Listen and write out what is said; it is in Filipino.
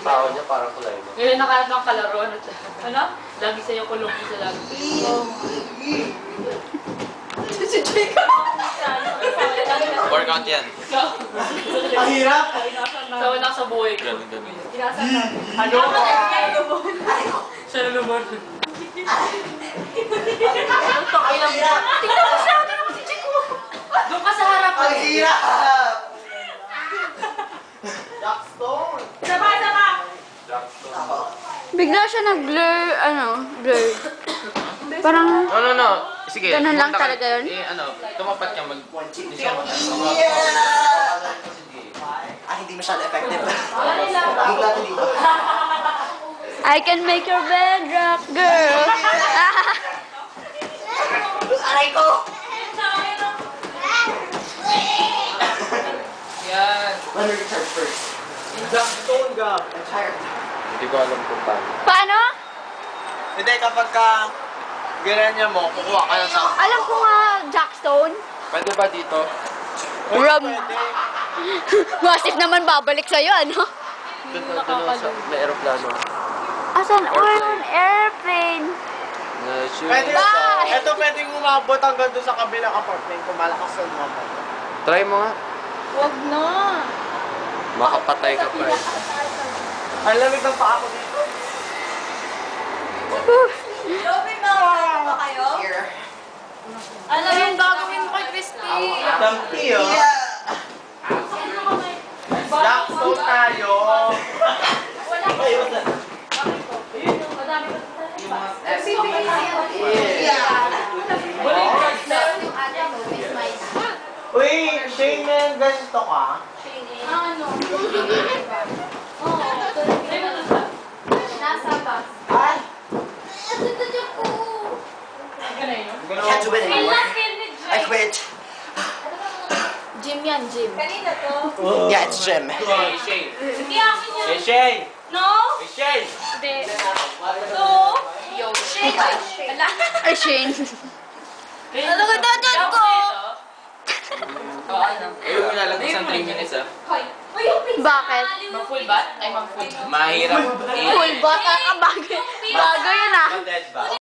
Tawa niya parang kulay mo. Ngayon nakalat ng kalaro. Ano? Lagi sa'yo kulong sa lagi sa'yo. Si Jacob! Workout yan. Ang hirap! Sa wala sa buhay ko. Ganun. Ano? Siya na naman. Ang takay lang mo. Tingnan mo siya! Tingnan mo si Jacob! Doon ka sa harap. Ang hirap! Jackstone! Sama! Bigla siya nag-blur, blur. Parang, No. Sige. ganun lang punta ka- talaga yun? Tumapat ka mag... Hindi masyado effective. Bigla to dito. I can make your bed rock, girl. Aray ko! Yan. Let me recharge first. Jackstone ka. I'm tired. Hindi ko alam kung paano. Paano? Hindi, kapag ganyan mo, kukuha ka sa... Alam ko nga, Jackstone. Pwede ba dito? Rum. Wasif naman babalik sa'yo, ano? Doon sa may aeroplano. Asan? Airplane. Pwede Bye! ito pwedeng umabot hanggang doon sa kabilang apartment kung malakas ang umabot. Try mo nga. Wag na. Makapatay ka pa eh. Ang lamig ng paa ko dito. Lobby na ba kayo? Here. Ano yung gagawin mo kay Christy? Dampi, oh. Jackstone tayo. Uy, Shane, man, ganito ka? Ay! I can't do it anymore. I quit. Gym yan, gym. Kanina to. Yeah, it's gym. Hey, Shane. Hindi akin yan. Hey, Shane. No? Hey, Shane. Hindi. No? Yo. Shake. Ala. Ay, Shane. Ano ka dadan ko? Ayun mo lalagay sa 3 minutes ah. Bakit? Mag-full bat? Ay, mag-full bat. Mahirap. Full bata ka, bagay. Bagay yun ah. Dead ba?